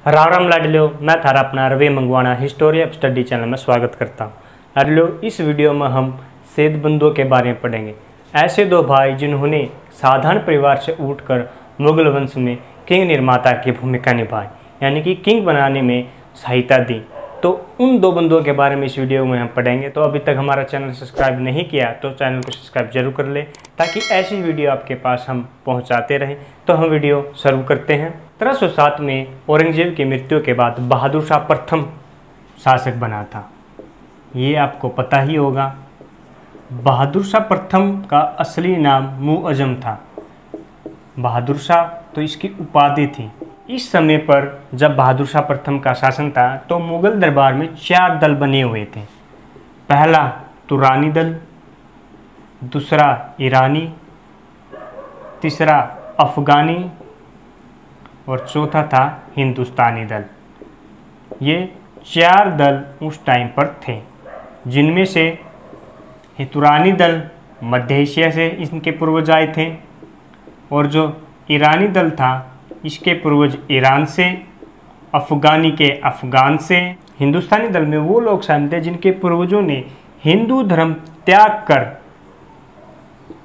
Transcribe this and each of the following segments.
राम राम लाडलो, मैं थारा अपना रवि मंगवाना हिस्टोरी ऑफ स्टडी चैनल में स्वागत करता हूँ। लाडलो, इस वीडियो में हम सैयद बंधुओं के बारे में पढ़ेंगे। ऐसे दो भाई जिन्होंने साधारण परिवार से उठकर मुगल वंश में किंग निर्माता की भूमिका निभाई, यानी कि किंग बनाने में सहायता दी। तो उन दो बंधुओं के बारे में इस वीडियो में हम पढ़ेंगे। तो अभी तक हमारा चैनल सब्सक्राइब नहीं किया तो चैनल को सब्सक्राइब जरूर कर ले, ताकि ऐसी वीडियो आपके पास हम पहुंचाते रहें। तो हम वीडियो शुरू करते हैं। 1307 में औरंगजेब की मृत्यु के बाद बहादुर शाह प्रथम शासक बना था। ये आपको पता ही होगा। बहादुर शाह प्रथम का असली नाम मुअज्जम था। बहादुर शाह तो इसकी उपाधि थी। इस समय पर जब बहादुर शाह प्रथम का शासन था तो मुगल दरबार में 4 दल बने हुए थे। पहला तुरानी दल, दूसरा ईरानी, तीसरा अफगानी और चौथा था हिंदुस्तानी दल। ये 4 दल उस टाइम पर थे, जिनमें से तुरानी दल मध्य एशिया से इनके पूर्वज आए थे, और जो ईरानी दल था इसके पूर्वज ईरान से, अफगानी के अफगान से। हिंदुस्तानी दल में वो लोग शामिल थे जिनके पूर्वजों ने हिंदू धर्म त्याग कर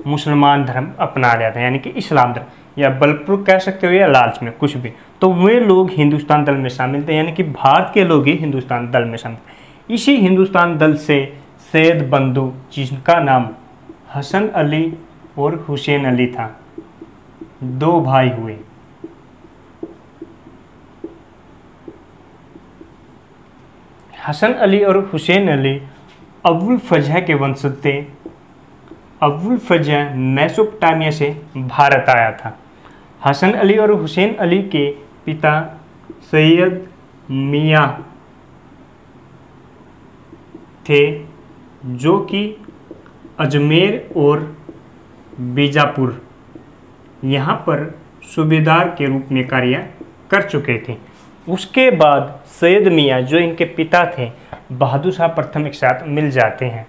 मुसलमान धर्म अपना लिया था, यानी कि इस्लाम धर्म, या बलपूर्वक कह सकते हो या लालच में, कुछ भी। तो वे लोग हिंदुस्तान दल में शामिल थे, यानी कि भारत के लोग ही हिंदुस्तान दल में शामिल थे। इसी हिंदुस्तान दल से सैयद बंधु, जिनका नाम हसन अली और हुसैन अली था, 2 भाई हुए। हसन अली और हुसैन अली अबुल फजह के वंशज थे। अबुल फजह मेसोपोटामिया से भारत आया था। हसन अली और हुसैन अली के पिता सैयद मियाँ थे, जो कि अजमेर और बीजापुर यहाँ पर सूबेदार के रूप में कार्य कर चुके थे। उसके बाद सैयद मियाँ, जो इनके पिता थे, बहादुर शाह प्रथम के साथ मिल जाते हैं।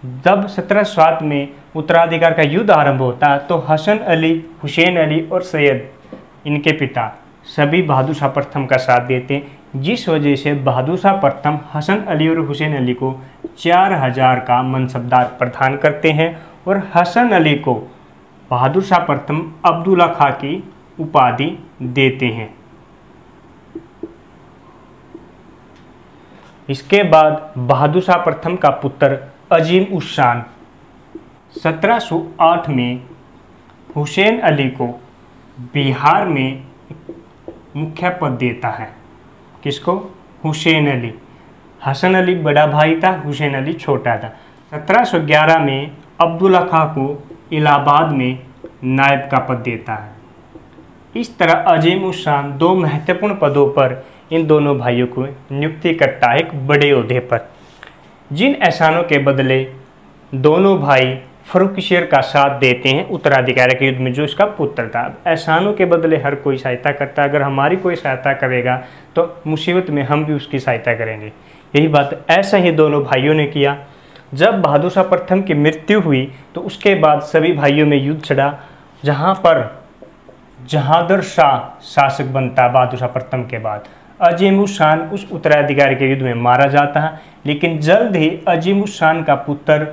जब 1707 में उत्तराधिकार का युद्ध आरंभ होता है तो हसन अली, हुसैन अली और सैयद, इनके पिता, सभी बहादुर शाह प्रथम का साथ देते हैं, जिस वजह से बहादुर शाह प्रथम हसन अली और हुसैन अली को 4000 का मनसबदार प्रदान करते हैं, और हसन अली को बहादुर शाह प्रथम अब्दुल्ला खां की उपाधि देते हैं। इसके बाद बहादुर शाह प्रथम का पुत्र अजीम उस शान 1708 में हुसैन अली को बिहार में मुख्य पद देता है। किसको? हुसैन अली। हसन अली बड़ा भाई था, हुसैन अली छोटा था। 1711 में अब्दुल्ला खां को इलाहाबाद में नायब का पद देता है। इस तरह अजीम उस शान 2 महत्वपूर्ण पदों पर इन दोनों भाइयों को नियुक्ति करता है, एक बड़े ओहदे पर। जिन एहसानों के बदले दोनों भाई फर्रुखसियर का साथ देते हैं उत्तराधिकारी के युद्ध में, जो इसका पुत्र था। एहसानों के बदले हर कोई सहायता करता है। अगर हमारी कोई सहायता करेगा तो मुसीबत में हम भी उसकी सहायता करेंगे। यही बात ऐसा ही दोनों भाइयों ने किया। जब बहादुर शाह प्रथम की मृत्यु हुई तो उसके बाद सभी भाइयों में युद्ध छिड़ा, जहाँ पर जहांगीर शाह शासक बनता बहादुर शाह प्रथम के बाद। अजीम उस शान उस उत्तराधिकारी के युद्ध में मारा जाता है, लेकिन जल्द ही अजीम उस शान का पुत्र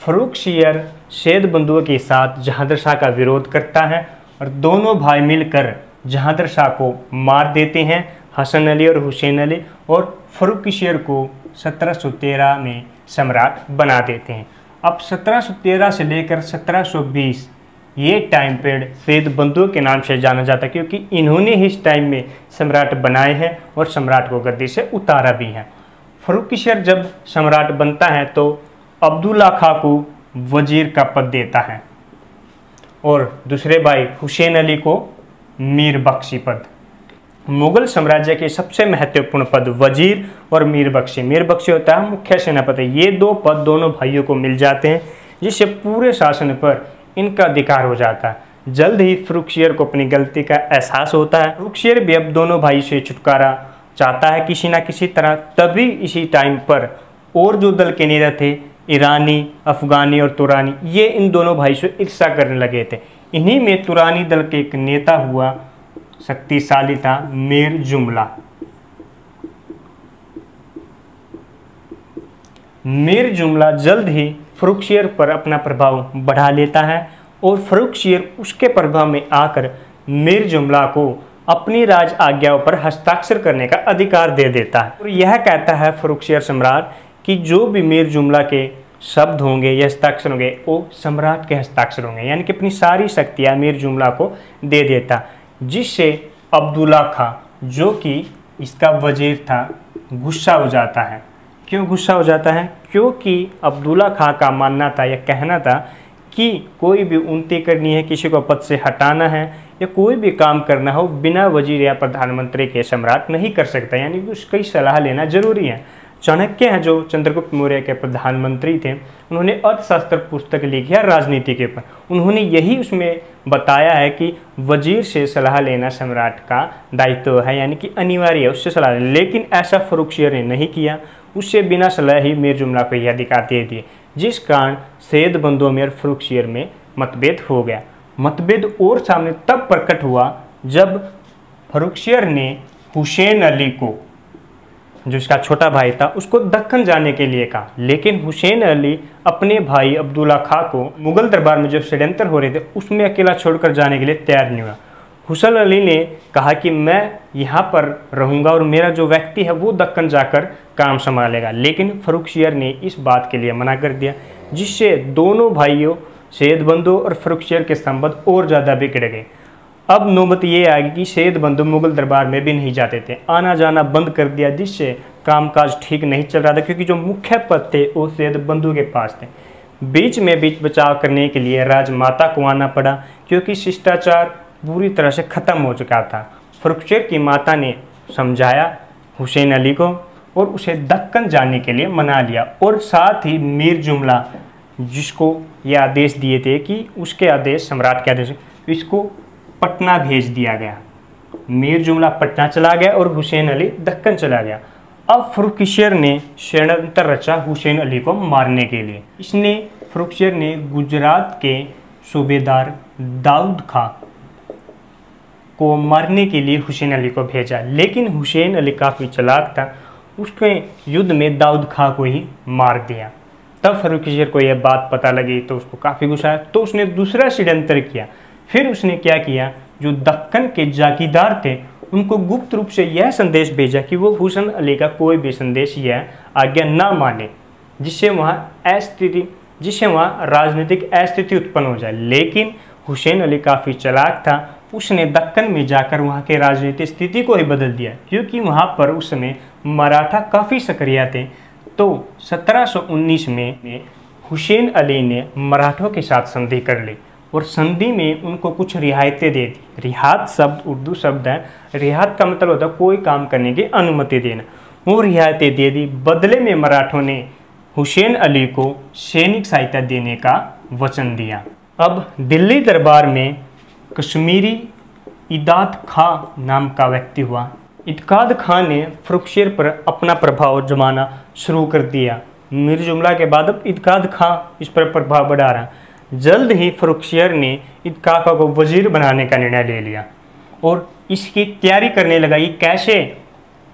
फर्रुखसियर सैयद बंधुओं के साथ जहांगीर शाह का विरोध करता है, और दोनों भाई मिलकर जहांगीर शाह को मार देते हैं। हसन अली और हुसैन अली, और फर्रुखसियर को 1713 में सम्राट बना देते हैं। अब 1713 से लेकर 1720 ये टाइम पीरियड सैयद बंधुओं के नाम से जाना जाता है, क्योंकि इन्होंने ही इस टाइम में सम्राट बनाए हैं और सम्राट को गद्दी से उतारा भी है। फर्रुखसियर जब सम्राट बनता है तो अब्दुल्ला खां को वजीर का पद देता है, और दूसरे भाई हुसैन अली को मीर बख्शी पद। मुगल साम्राज्य के सबसे महत्वपूर्ण पद वजीर और मीर बख्शी होता है मुख्य सेनापति। ये 2 पद दोनों भाइयों को मिल जाते हैं, जिससे पूरे शासन पर इनका अधिकार हो जाता है। जल्द ही फर्रुखसियर को अपनी गलती का एहसास होता है। फर्रुखसियर भी अब दोनों भाई से छुटकारा चाहता है किसी ना किसी तरह। तभी इसी टाइम पर और जो दल के नेता थे, ईरानी, अफगानी और तुरानी, ये इन दोनों भाई से ईर्ष्या करने लगे थे। इन्हीं में तुरानी दल के एक नेता हुआ शक्तिशाली था मीर जुमला। मीर जुमला जल्द ही फर्रुखसियर पर अपना प्रभाव बढ़ा लेता है और फर्रुखसियर उसके प्रभाव में आकर मीर जुमला को अपनी राज आज्ञाओं पर हस्ताक्षर करने का अधिकार दे देता है और यह कहता है फर्रुखसियर सम्राट कि जो भी मीर जुमला के शब्द होंगे या हस्ताक्षर होंगे वो सम्राट के हस्ताक्षर होंगे, यानी कि अपनी सारी शक्तियाँ मीर जुमला को दे देता, जिससे अब्दुल्ला खां जो कि इसका वजीर था गुस्सा हो जाता है। क्यों गुस्सा हो जाता है? क्योंकि अब्दुल्ला खां का मानना था या कहना था कि कोई भी उन्नति करनी है, किसी को पद से हटाना है या कोई भी काम करना हो बिना वजीर या प्रधानमंत्री के सम्राट नहीं कर सकता, यानी कि उसकी सलाह लेना जरूरी है। चाणक्य हैं जो चंद्रगुप्त मौर्य के प्रधानमंत्री थे, उन्होंने अर्थशास्त्र पुस्तक लिखी है राजनीति के ऊपर। उन्होंने यही उसमें बताया है कि वजीर से सलाह लेना सम्राट का दायित्व है, यानी कि अनिवार्य है उससे सलाह लेना। लेकिन ऐसा फर्रुखसियर ने नहीं किया, उससे बिना सलाह ही मीर जुमला को यह अधिकार दे दिए, जिस कारण सैयद बंदों में और फर्रुखसियर में मतभेद हो गया। मतभेद और सामने तब प्रकट हुआ जब फर्रुखसियर ने हुसैन अली को, जो इसका छोटा भाई था, उसको दक्कन जाने के लिए कहा, लेकिन हुसैन अली अपने भाई अब्दुल्ला खां को मुगल दरबार में जो षड्यंत्र हो रहे थे उसमें अकेला छोड़कर जाने के लिए तैयार नहीं हुआ। हुसैन अली ने कहा कि मैं यहाँ पर रहूँगा और मेरा जो व्यक्ति है वो दक्कन जाकर काम संभालेगा, लेकिन फर्रुखसियर ने इस बात के लिए मना कर दिया, जिससे दोनों भाइयों सैयद बंदो और फर्रुखसियर के संबंध और ज़्यादा बिगड़ गए। अब नौबत ये आ गई कि सैयद बंदो मुगल दरबार में भी नहीं जाते थे, आना जाना बंद कर दिया, जिससे कामकाज ठीक नहीं चल रहा था, क्योंकि जो मुख्य पद थे वो सैयद बंदो के पास थे। बीच बचाव करने के लिए राजमाता को आना पड़ा, क्योंकि शिष्टाचार पूरी तरह से ख़त्म हो चुका था। फर्रुखसियर की माता ने समझाया हुसैन अली को और उसे दक्कन जाने के लिए मना लिया, और साथ ही मीर जुमला जिसको ये आदेश दिए थे कि उसके आदेश, सम्राट के आदेश, इसको पटना भेज दिया गया। मीर जुमला पटना चला गया और हुसैन अली दक्कन चला गया। अब फर्रुखसियर ने षड्यंत्र रचा हुसैन अली को मारने के लिए। फर्रुखसियर ने गुजरात के सूबेदार दाऊद खां को मारने के लिए हुसैन अली को भेजा, लेकिन हुसैन अली काफ़ी चालाक था, उसके युद्ध में दाऊद खां को ही मार दिया। तब फर्रुखसियर को यह बात पता लगी तो उसको काफ़ी गुस्सा आया, तो उसने दूसरा षड्यंत्र किया। फिर उसने क्या किया, जो दक्कन के जागीरदार थे उनको गुप्त रूप से यह संदेश भेजा कि वो हुसैन अली का कोई भी संदेश या आज्ञा ना माने, जिससे वहाँ राजनीतिक अस्थिति उत्पन्न हो जाए। लेकिन हुसैन अली काफ़ी चालाक था, उसने दक्कन में जाकर वहाँ के राजनीतिक स्थिति को ही बदल दिया, क्योंकि वहाँ पर उस समय मराठा काफ़ी सक्रिय थे। तो 1719 में हुसैन अली ने मराठों के साथ संधि कर ली और संधि में उनको कुछ रियायतें दे दी। रियात शब्द उर्दू शब्द है, रियात का मतलब होता है कोई काम करने की अनुमति देना। वो रियायतें दे दी, बदले में मराठों ने हुसैन अली को सैनिक सहायता देने का वचन दिया। अब दिल्ली दरबार में कश्मीरी इदात खां नाम का व्यक्ति हुआ। इत्काद खां ने फर्रुखसियर पर अपना प्रभाव जमाना शुरू कर दिया। मीर जुमला के बाद अब इत्काद खां इस पर प्रभाव बढ़ा रहा। जल्द ही फर्रुखसियर ने इत्काद खां को वजीर बनाने का निर्णय ले लिया और इसकी तैयारी करने लगा कि कैसे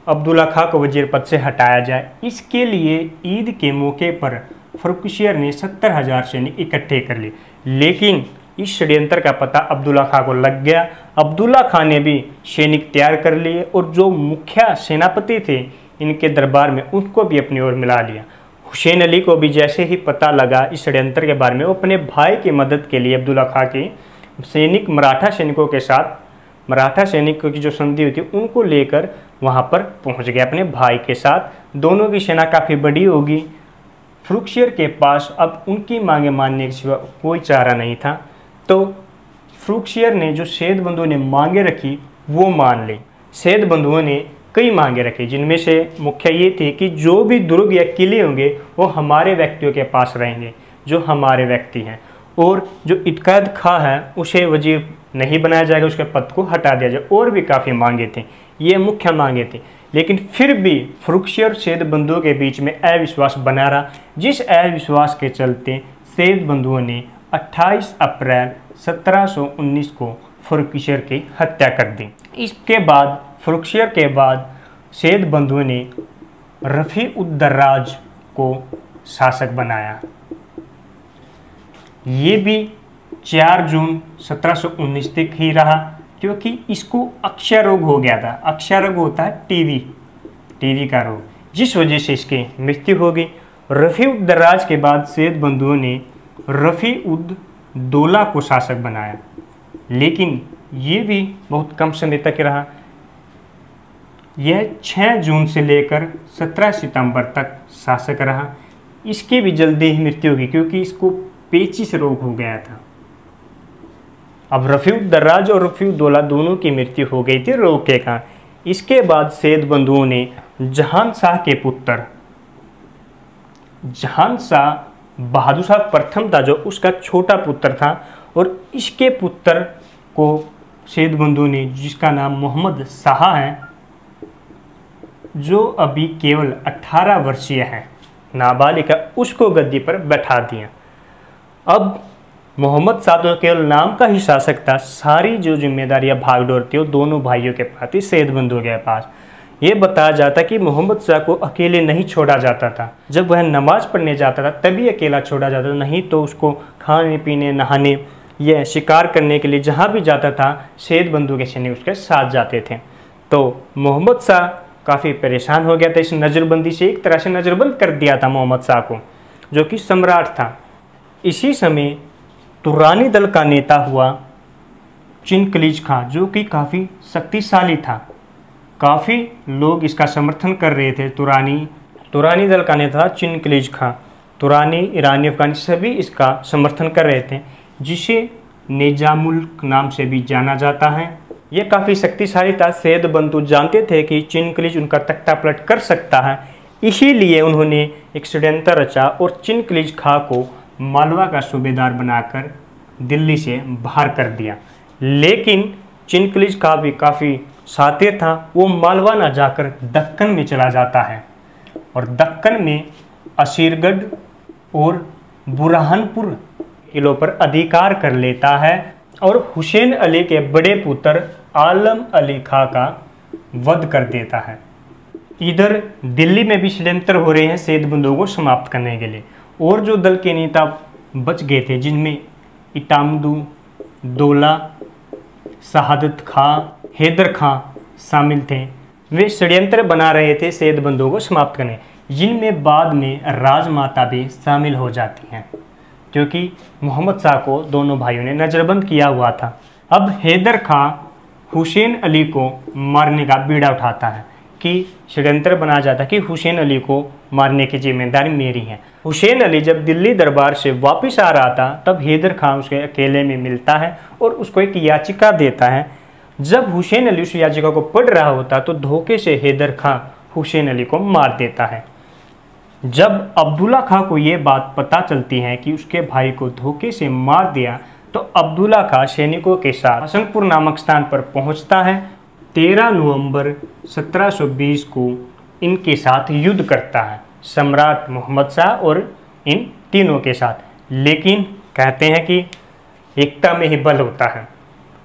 अब्दुल्ला खां को वजीर पद से हटाया जाए। इसके लिए ईद के मौके पर फर्रुखसियर ने 70,000 सैनिक इकट्ठे कर लिए, लेकिन इस षड्यंत्र का पता अब्दुल्ला खां को लग गया। अब्दुल्ला खां ने भी सैनिक तैयार कर लिए और जो मुख्य सेनापति थे इनके दरबार में उनको भी अपनी ओर मिला लिया। हुसैन अली को भी जैसे ही पता लगा इस षड्यंत्र के बारे में, वो अपने भाई की मदद के लिए अब्दुल्ला खां की सैनिक मराठा सैनिकों के साथ, मराठा सैनिकों की जो संधि हुई थी उनको लेकर वहाँ पर पहुँच गया अपने भाई के साथ। दोनों की सेना काफ़ी बड़ी होगी। फर्रुखसियर के पास अब उनकी मांगे मानने के सिवा कोई चारा नहीं था, तो फर्रुखसियर ने जो सैयद बंधुओं ने मांगे रखी वो मान ली। सैयद बंधुओं ने कई मांगे रखी, जिनमें से मुख्य ये थी कि जो भी दुर्ग या किले होंगे वो हमारे व्यक्तियों के पास रहेंगे, जो हमारे व्यक्ति हैं, और जो इत्काद खां है उसे वजीर नहीं बनाया जाएगा, उसके पद को हटा दिया जाए। और भी काफ़ी मांगे थी, ये मुख्य मांगे थी। लेकिन फिर भी फर्रुखसियर और सैयद बंधुओं के बीच में अविश्वास बना रहा, जिस अविश्वास के चलते सैयद बंधुओं ने 28 अप्रैल 1719 को फर्रुखसियर की हत्या कर दी। इसके बाद फरुखशियर के बाद सैयद बंधु ने रफ़ी-उद-दर्राज को शासक बनाया। ये भी 4 जून 1719 तक ही रहा, क्योंकि इसको अक्षय रोग हो गया था। अक्षय रोग होता है टीवी का रोग, जिस वजह से इसकी मृत्यु हो गई। रफ़ी-उद-दर्राज के बाद सैयद बंधु ने रफ़ी-उद-दौला को शासक बनाया, लेकिन ये भी बहुत कम समय तक रहा। यह 6 जून से लेकर 17 सितंबर तक शासक रहा। इसकी भी जल्दी ही मृत्यु होगी, क्योंकि इसको पेचिश रोग हो गया था। अब रफ़ी-उद-दर्राज और रफ़ी-उद-दौला दोनों की मृत्यु हो गई थी रोग के कारण। इसके बाद सैयद बंधुओं ने जहान शाह के पुत्र, जहान शाह बहादुर शाह प्रथम था जो उसका छोटा पुत्र था, और इसके पुत्र को सैयद बंधु ने, जिसका नाम मोहम्मद शाह है, जो अभी केवल 18 वर्षीय है, नाबालिग है, उसको गद्दी पर बैठा दिया। अब मोहम्मद शाह तो केवल नाम का ही शासक था, सारी जो जिम्मेदारियां भागदौड़ थी वो दोनों भाइयों के पास थी, सैयद बंधु के पास। ये बताया जाता कि मोहम्मद शाह को अकेले नहीं छोड़ा जाता था। जब वह नमाज पढ़ने जाता था तभी अकेला छोड़ा जाता था, नहीं तो उसको खाने पीने, नहाने या शिकार करने के लिए जहाँ भी जाता था सैयद बंधु के सैनिक उसके साथ जाते थे। तो मोहम्मद शाह काफ़ी परेशान हो गया था इस नज़रबंदी से। एक तरह से नज़रबंद कर दिया था मोहम्मद शाह को, जो कि सम्राट था। इसी समय तुरानी दल का नेता हुआ चिनकलिज खां, जो कि काफ़ी शक्तिशाली था। काफ़ी लोग इसका समर्थन कर रहे थे। तुरानी दल का नेता था चिनकलिज खां। तुरानी, ईरानी, अफगानी सभी इसका समर्थन कर रहे थे, जिसे निजामुल नाम से भी जाना जाता है। यह काफ़ी शक्तिशाली था। सैयद बंधु जानते थे कि चिनकलिज उनका तख्ता पलट कर सकता है, इसीलिए उन्होंने एक षड्यंत्र रचा और चिनकलिज खां को मालवा का सूबेदार बनाकर दिल्ली से बाहर कर दिया। लेकिन चिनकलिज खां भी काफ़ी शातिर था। वो मालवा ना जाकर दक्कन में चला जाता है, और दक्कन में असीरगढ़ और बुरहानपुर किलों पर अधिकार कर लेता है, और हुसैन अली के बड़े पुत्र आलम अली खां का वध कर देता है। इधर दिल्ली में भी षड्यंत्र हो रहे हैं सैयद बंधु को समाप्त करने के लिए। और जो दल के नेता बच गए थे, जिनमें इतामदुद्दौला, शहादत खां, हैदर खां शामिल थे, वे षड्यंत्र बना रहे थे सैयद बंधु को समाप्त करने, जिनमें बाद में राजमाता भी शामिल हो जाती हैं, क्योंकि मोहम्मद शाह को दोनों भाइयों ने नज़रबंद किया हुआ था। अब हैदर खां हुसैन अली को मारने का बीड़ा उठाता है कि षड्यंत्र बनाया जाता कि हुसैन अली को मारने की जिम्मेदारी मेरी है। हुसैन अली जब दिल्ली दरबार से वापस आ रहा था, तब हैदर खां उसके अकेले में मिलता है और उसको एक याचिका देता है। जब हुसैन अली उस याचिका को पढ़ रहा होता तो धोखे से हैदर खां हुसैन अली को मार देता है। जब अब्दुल्ला खां को ये बात पता चलती है कि उसके भाई को धोखे से मार दिया, तो अब्दुल्ला खां सैनिकों के साथ हसनपुर नामक स्थान पर पहुंचता है। 13 नवंबर 1720 को इनके साथ युद्ध करता है, सम्राट मोहम्मद शाह और इन तीनों के साथ। लेकिन कहते हैं कि एकता में ही बल होता है।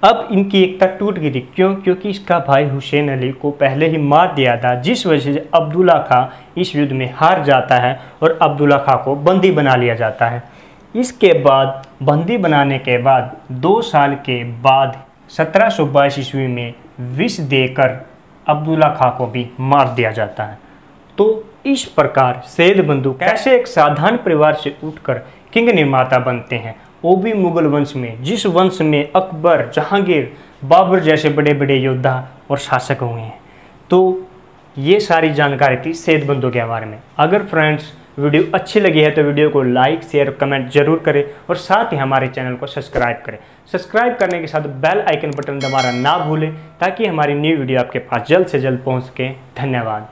अब इनकी एकता टूट गई थी। क्यों? क्योंकि इसका भाई हुसैन अली को पहले ही मार दिया था, जिस वजह से अब्दुल्ला खां इस युद्ध में हार जाता है और अब्दुल्ला खां को बंदी बना लिया जाता है। इसके बाद बंदी बनाने के बाद 2 साल के बाद 1722 ईस्वी में विष देकर अब्दुल्ला खां को भी मार दिया जाता है। तो इस प्रकार सैयद बंधु कैसे एक साधारण परिवार से उठकर किंग निर्माता बनते हैं, वो भी मुगल वंश में, जिस वंश में अकबर, जहांगीर, बाबर जैसे बड़े बड़े योद्धा और शासक हुए हैं। तो ये सारी जानकारी थी सैयद बंधु के बारे में। अगर फ्रेंड्स वीडियो अच्छी लगी है तो वीडियो को लाइक, शेयर, कमेंट जरूर करें और साथ ही हमारे चैनल को सब्सक्राइब करें। सब्सक्राइब करने के साथ बेल आइकन बटन दबाना ना भूलें, ताकि हमारी न्यू वीडियो आपके पास जल्द से जल्द पहुंच सके। धन्यवाद।